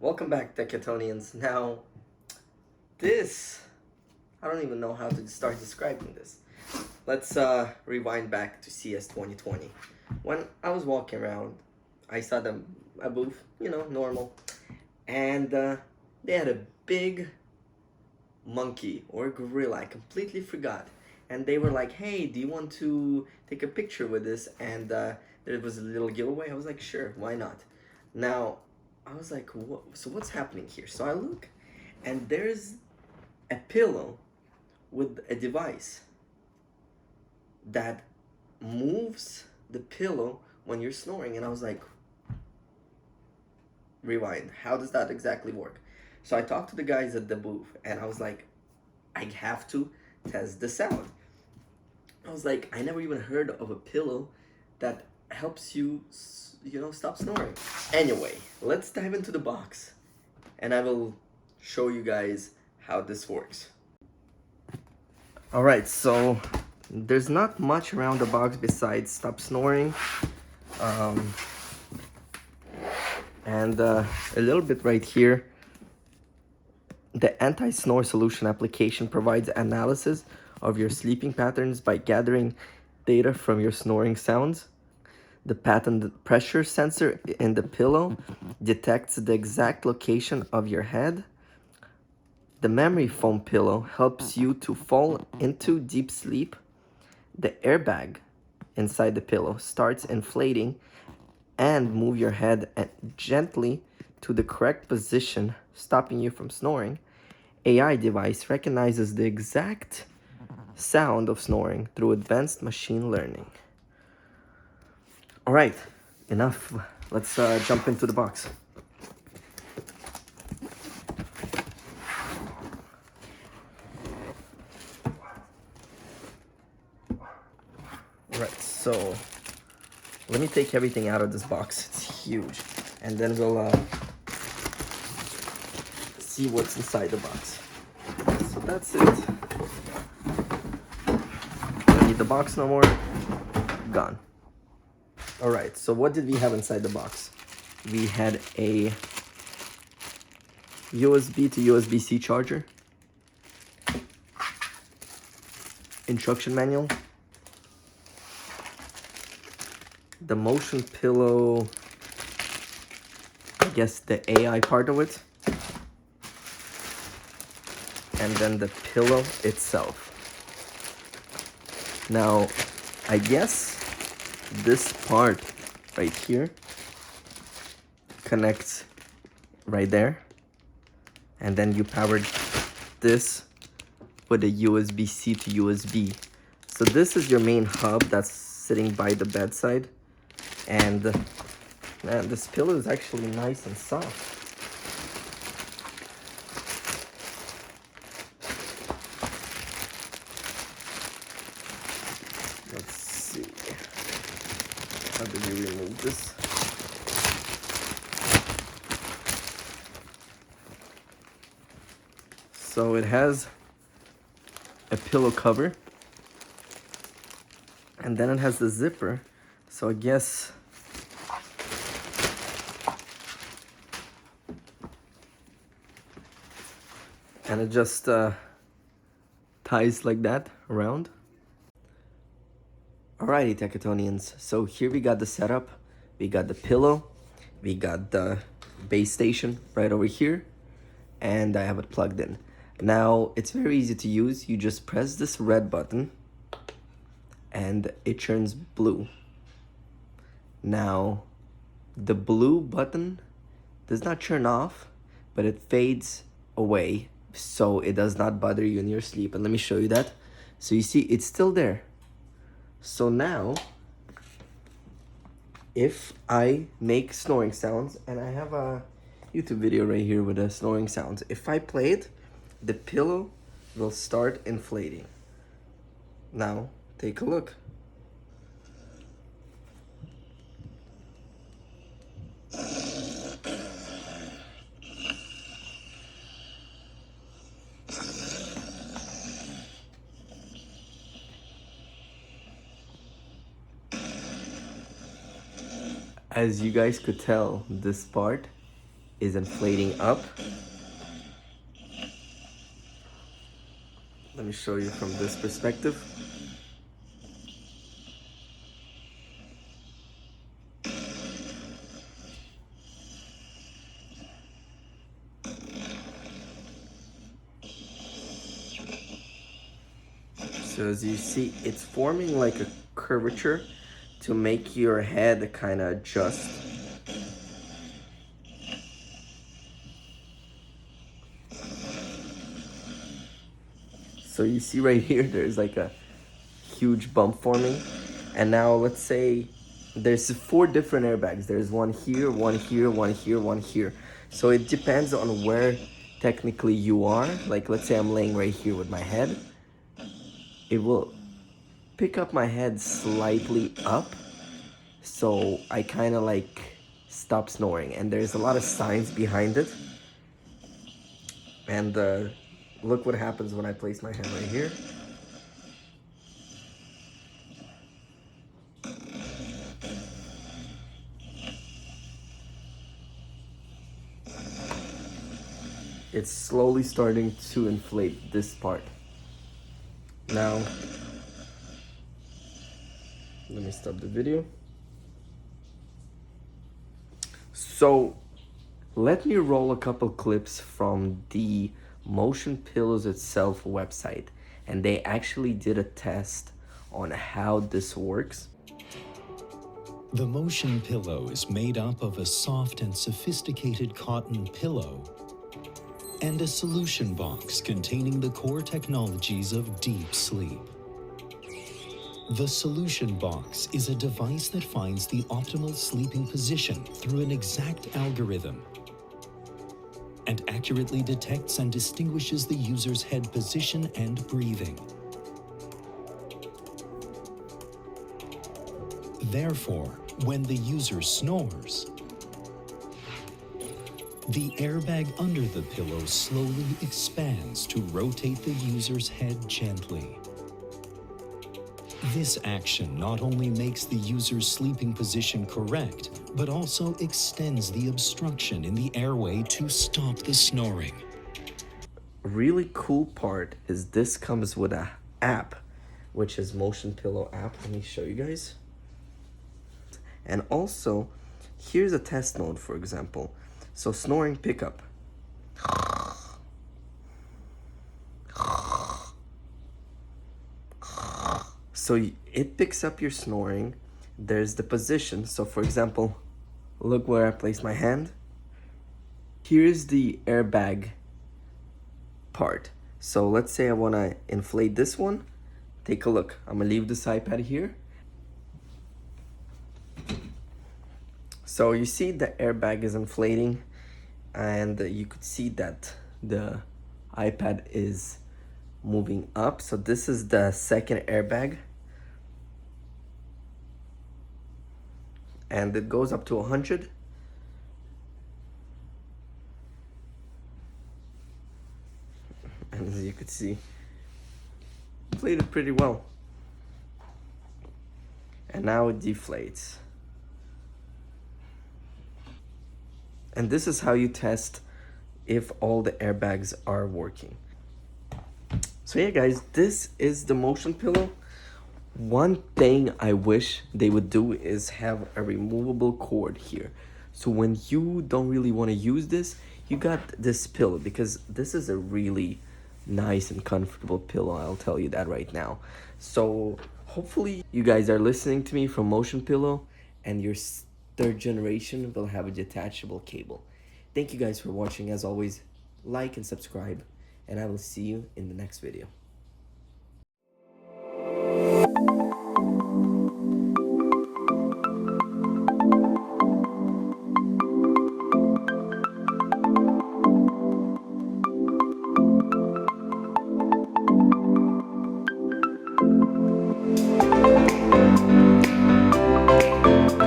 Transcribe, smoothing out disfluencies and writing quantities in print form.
Welcome back, Techatonians. Now, this, I don't even know how to start describing this. Let's rewind back to CS 2020. When I was walking around, I saw a booth, normal, and they had a big monkey or gorilla. I completely forgot. And they were like, hey, do you want to take a picture with this? And there was a little giveaway. I was like, sure, why not? Now, I was like, so what's happening here? So I look, and there's a pillow with a device that moves the pillow when you're snoring. And I was like, rewind, how does that exactly work? So I talked to the guys at the booth, and I was like, I have to test this out. I was like, I never even heard of a pillow that helps you, stop snoring. Anyway, let's dive into the box, and I will show you guys how this works. All right, so there's not much around the box besides stop snoring, and a little bit right here. The anti-snore solution application provides analysis of your sleeping patterns by gathering data from your snoring sounds. The patent pressure sensor in the pillow detects the exact location of your head. The memory foam pillow helps you to fall into deep sleep. The airbag inside the pillow starts inflating and move your head gently to the correct position, stopping you from snoring. AI device recognizes the exact sound of snoring through advanced machine learning. All right, enough. Let's jump into the box. All right, so let me take everything out of this box. It's huge. And then we'll see what's inside the box. So that's it. Don't need the box no more. Gone. All right, so what did we have inside the box? We had a USB to USB-C charger, instruction manual, the motion pillow, I guess the AI part of it, and then the pillow itself. Now, I guess this part right here connects right there, and then you powered this with a USB-C to USB. So this is your main hub that's sitting by the bedside, and man, this pillow is actually nice and soft. Let's see, how do we remove this? So it has a pillow cover, and then it has the zipper. So I guess and it just ties like that around. Alrighty, Techatonians, so here we got the setup. We got the pillow, we got the base station right over here, and I have it plugged in. Now, it's very easy to use. You just press this red button, and it turns blue. Now, the blue button does not turn off, but it fades away, so it does not bother you in your sleep. And let me show you that. So you see, it's still there. So now, if I make snoring sounds, and I have a YouTube video right here with the snoring sounds, if I play it, the pillow will start inflating. Now, take a look. As you guys could tell, this part is inflating up. Let me show you from this perspective. So as you see, it's forming like a curvature to make your head kind of adjust. So you see right here, there's like a huge bump forming. And now let's say there's 4 different airbags. There's one here, one here, one here, one here. So it depends on where technically you are. Like let's say I'm laying right here with my head. It will pick up my head slightly up. So I kind of like stop snoring. And there's a lot of science behind it. And look what happens when I place my hand right here. It's slowly starting to inflate this part. Now, let me stop the video. So, let me roll a couple clips from the Motion Pillows itself website. And they actually did a test on how this works. The Motion Pillow is made up of a soft and sophisticated cotton pillow and a solution box containing the core technologies of deep sleep. The solution box is a device that finds the optimal sleeping position through an exact algorithm and accurately detects and distinguishes the user's head position and breathing. Therefore, when the user snores, the airbag under the pillow slowly expands to rotate the user's head gently. This action not only makes the user's sleeping position correct, but also extends the obstruction in the airway to stop the snoring. Really cool part is this comes with an app, which is Motion Pillow app. Let me show you guys. And also, here's a test mode, for example. So snoring pickup. So it picks up your snoring. There's the position. So for example, look where I place my hand. Here's the airbag part. So let's say I want to inflate this one. Take a look. I'm gonna leave this iPad here. So you see the airbag is inflating, and you could see that the iPad is moving up. So this is the second airbag, and it goes up to 100. And as you could see, inflated pretty well. And now it deflates. And this is how you test if all the airbags are working. So yeah guys, this is the Motion Pillow. One thing I wish they would do is have a removable cord here. So when you don't really want to use this, you got this pillow, because this is a really nice and comfortable pillow, I'll tell you that right now. So hopefully you guys are listening to me from Motion Pillow, and your 3rd generation will have a detachable cable. Thank you guys for watching. As always, like and subscribe, and I will see you in the next video.